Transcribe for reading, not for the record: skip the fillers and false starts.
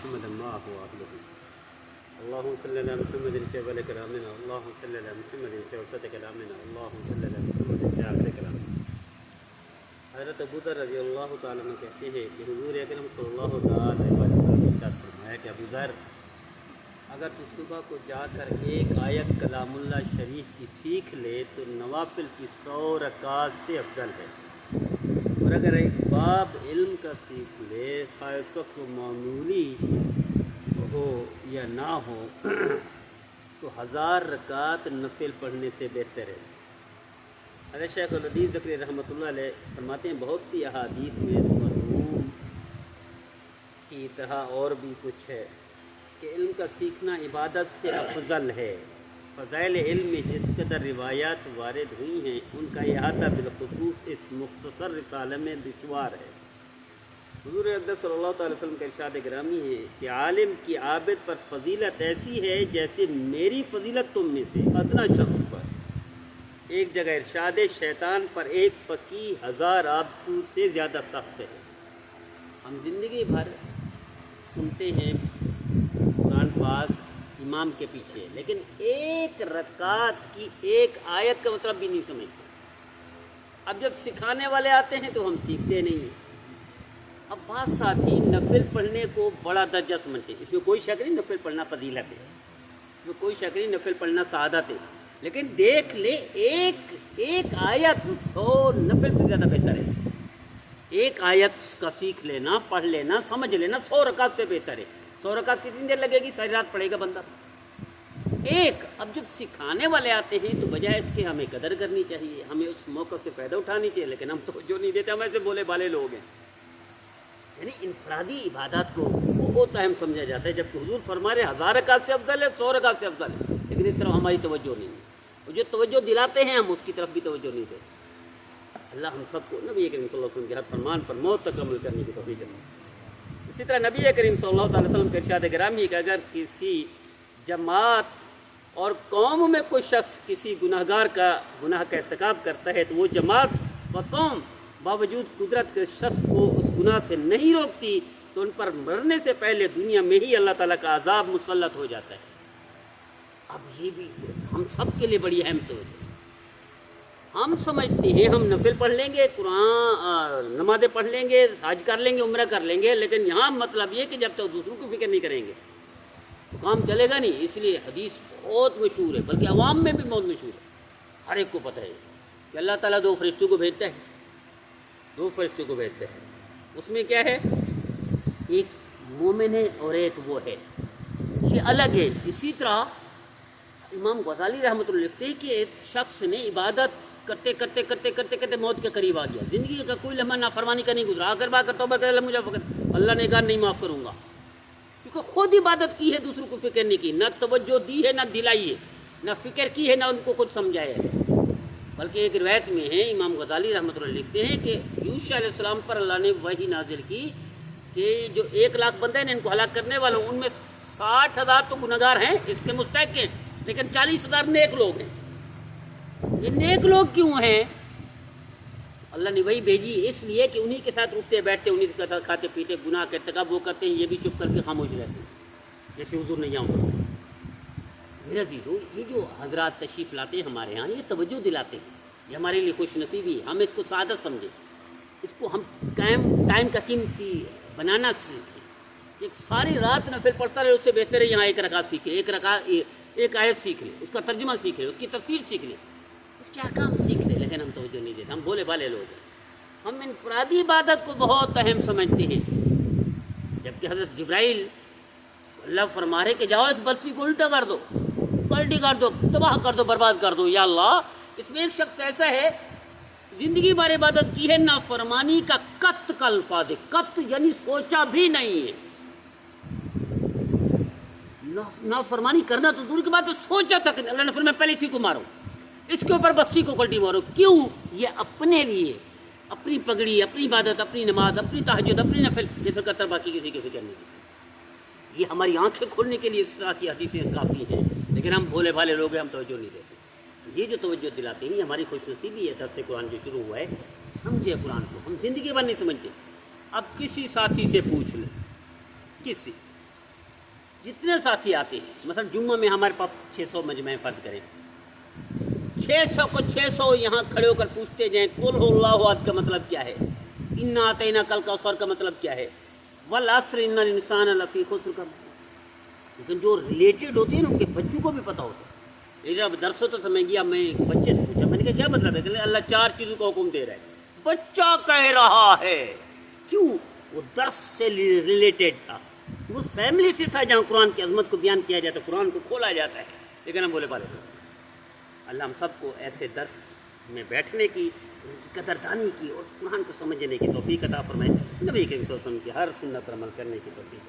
محمدا معه وأهله اللهم صل على محمد في أول كلامنا اللهم صل على محمد في وسط كلامنا اللهم صل على محمد في آخر كلامنا۔ حضرت ابو ذر رضی اللہ تعالیٰ عنہ کہتے ہیں کہ حضور اکرم صلی اللہ علیہ وسلم نے ارشاد فرمایا کہ ابو ذر، اگر تو صبح کو جا کر ایک آیت کلام اللہ شریف کی سیکھ لے تو نوافل کی 100 رکعات سے افضل ہے، اور اگر ایک باب علم کا سیکھ لے خواہ اس وقت وہ معمولی ہو یا نہ ہو تو 1000 رکعات نفل پڑھنے سے بہتر ہے۔ حضرت شیخ الحدیث ذکری رحمۃ اللہ علیہ فرماتے ہیں بہت سی احادیث میں اس مضمون کی طرح اور بھی کچھ ہے کہ علم کا سیکھنا عبادت سے افضل ہے۔ فضائل علم میں جس قدر روایات وارد ہوئی ہیں ان کا احاطہ بالخصوص اس مختصر رسالے میں دشوار ہے۔ حضور اقدس صلی اللہ تعالی وسلم کا ارشاد گرامی ہے کہ عالم کی عابد پر فضیلت ایسی ہے جیسے میری فضیلت تم میں سے ادنا شخص پر۔ ایک جگہ ارشاد شیطان پر ایک فقیہ 1000 عابدوں سے زیادہ سخت ہے۔ ہم زندگی بھر سنتے ہیں قرآن پاک امام کے پیچھے، لیکن ایک رکعت کی ایک آیت کا مطلب بھی نہیں سمجھتے۔ اب جب سکھانے والے آتے ہیں تو ہم سیکھتے نہیں ہیں۔ اب بعض ساتھی نفل پڑھنے کو بڑا درجہ سمجھتے ہیں، اس میں کوئی شک نہیں نفل پڑھنا فضیلت ہے، اس میں کوئی شک نہیں نفل پڑھنا سعادت ہے، لیکن دیکھ لے ایک آیت 100 نفل سے زیادہ بہتر ہے۔ ایک آیت کا سیکھ لینا، پڑھ لینا، سمجھ لینا 100 رکعت سے بہتر ہے۔ 100 رکعت کتنی دیر لگے گی؟ ساری رات پڑھے گا بندہ ایک۔ اب جب سکھانے والے آتے ہیں تو بجائے اس کے ہمیں قدر کرنی چاہیے، ہمیں اس موقع سے فائدہ اٹھانی چاہیے، لیکن ہم توجہ نہیں دیتے، ہم ایسے بولے بالے لوگ ہیں۔ یعنی انفرادی عبادات کو بہت اہم سمجھا جاتا ہے، جبکہ حضور فرما رہے 1000 رکعت سے افضل ہے، 100 رکعت سے افضل ہے، لیکن اس طرح ہماری توجہ نہیں ہے، اور جو توجہ دلاتے ہیں ہم اس کی طرف بھی توجہ نہیں دیتے۔ اللہ ہم سب کو نبی کریم صلی اللہ علیہ وسلم کے ہر فرمان پر موت تک عمل کرنے کی توفیق دے۔ اسی طرح نبی کریم صلی اللہ علیہ وسلم کے ارشاد گرامی ہے کہ اگر کسی جماعت اور قوم میں کوئی شخص کسی گناہ کا ارتکاب کرتا ہے تو وہ جماعت و قوم باوجود قدرت کے شخص کو اس گناہ سے نہیں روکتی تو ان پر مرنے سے پہلے دنیا میں ہی اللہ تعالیٰ کا عذاب مسلط ہو جاتا ہے۔ اب یہ بھی ہم سب کے لیے بڑی اہم توجہ۔ ہم سمجھتے ہیں ہم نفل پڑھ لیں گے، قرآن نمازیں پڑھ لیں گے، حج کر لیں گے، عمرہ کر لیں گے، لیکن یہاں مطلب یہ کہ جب تک دوسروں کی فکر نہیں کریں گے تو کام چلے گا نہیں۔ اس لیے حدیث بہت مشہور ہے، بلکہ عوام میں بھی بہت مشہور ہے، ہر ایک کو پتہ ہے کہ اللہ تعالیٰ 2 فرشتوں کو بھیجتا ہے، 2 فرشتوں کو بھیجتا ہے۔ اس میں کیا ہے؟ ایک مومن ہے اور ایک وہ ہے، یہ الگ ہے۔ اسی طرح امام غزالی رحمۃ اللہ لکھتے ہیں کہ ایک شخص نے عبادت کرتے موت کے قریب آ گیا، زندگی کا کوئی لمحہ نافرمانی کا نہیں گزرا، اگر بات کرتا ہوں اللہ مجھے فکر، اللہ نے کہا نہیں معاف کروں گا، کیونکہ خود عبادت کی ہے، دوسروں کو فکر نہیں کی، نہ توجہ دی ہے، نہ دلائی ہے، نہ فکر کی ہے، نہ ان کو کچھ سمجھایا ہے۔ بلکہ ایک روایت میں ہے، امام غزالی رحمۃ اللہ لکھتے ہیں کہ یوشع علیہ السلام پر اللہ نے وحی نازل کی کہ جو 1 لاکھ بندے ہیں ان کو ہلاک کرنے والوں، ان میں 60,000 تو گنہگار ہیں، اس کے مستحق ہیں، لیکن 40,000 نیک لوگ ہیں۔ یہ نیک لوگ کیوں ہیں؟ اللہ نے وہی بھیجی اس لیے کہ انہی کے ساتھ اٹھتے بیٹھتے، انہی کے ساتھ کھاتے پیتے، گناہ کا ارتکاب وہ کرتے ہیں، یہ بھی چپ کر کے خاموش رہتے ہیں، جیسے حضور نے یہاں فرمایا۔ میرا عزیزو، یہ جو حضرات تشریف لاتے ہیں ہمارے ہاں، یہ توجہ دلاتے ہیں، یہ ہمارے لیے خوش نصیبی ہے، ہم اس کو سعادت سمجھیں، اس کو ہم ٹائم کا قیمتی بنانا سیکھیں۔ ایک ساری رات نفل پڑھتا رہے، اس سے بہتر ہے یہاں 1 رکعت سیکھ لے، 1 آیت سیکھ لے، اس کا ترجمہ سیکھ لے، اس کی تفسیر سیکھ لے، اس کے احکام سیکھ لے، لیکن ہم توجہ نہیں دیتے، ہم بولے بالے لوگ ہیں۔ ہم انفرادی عبادت کو بہت اہم سمجھتے ہیں، جبکہ حضرت جبرائیل اللہ فرما رہے کہ جاؤ اس بستی کو الٹا کر دو، پلٹی کر دو، تباہ کر دو، برباد کر دو۔ یا اللہ، اس میں ایک شخص ایسا ہے زندگی بھر عبادت کی ہے، نافرمانی کا قط کا الفاظ ہے، قط یعنی سوچا بھی نہیں ہے، نافرمانی کرنا تو دور کی بات ہے، سوچا تک اللہ نے فرمایا پہلے اسی کو مارو، اس کے اوپر بستی کو کلٹی مارو۔ کیوں؟ یہ اپنے لیے، اپنی پگڑی، اپنی عبادت، اپنی نماز، اپنی تہجد، اپنی نفل یہ فکر کرتا، باقی کسی کی فکر نہیں۔ یہ ہماری آنکھیں کھولنے کے لیے اس طرح کی حدیثیں کافی ہیں، لیکن ہم بھولے بھالے لوگ ہیں، ہم توجہ نہیں دیتے۔ یہ جو توجہ دلاتے ہیں، ہماری خوش نصیبی ہے۔ درس قرآن جو شروع ہوا ہے، سمجھے قرآن کو، ہم زندگی بھر نہیں سمجھتے۔ اب کسی ساتھی سے پوچھ لیں، کسی جتنے ساتھی آتے ہیں، مثلا جمعہ میں ہمارے پاس 600 مجمع فرض کریں، 600 کو 600 یہاں کھڑے ہو کر پوچھتے جائیں قل هو اللہ احد کا مطلب کیا ہے، انا اعطیناک الکوثر کا مطلب کیا ہے، والعصر ان الانسان لفی خسر کا مطلب، لیکن جو ریلیٹڈ ہوتے ہیں نا ان کے بچوں کو بھی پتہ ہوتا ہے۔ لیکن اب درس ہوتا تھا، میں گیا، میں ایک بچے سے پوچھا، میں نے کہا کیا مطلب ہے، کہ اللہ 4 چیزوں کا حکم دے رہا ہے، بچہ کہہ رہا ہے، کیوں؟ وہ درس سے ریلیٹڈ تھا، وہ فیملی سے تھا جہاں قرآن کی عظمت کو بیان کیا جاتا ہے، قرآن کو کھولا جاتا ہے، لیکن ہم بولے پالے۔ اللہ ہم سب کو ایسے درس میں بیٹھنے کی، ان کی قدردانی کی اور قرآن کو سمجھنے کی توفیق عطا فرمائے، نبی کریم صلی اللہ علیہ وسلم کی ہر سنت پر عمل کرنے کی توفیق۔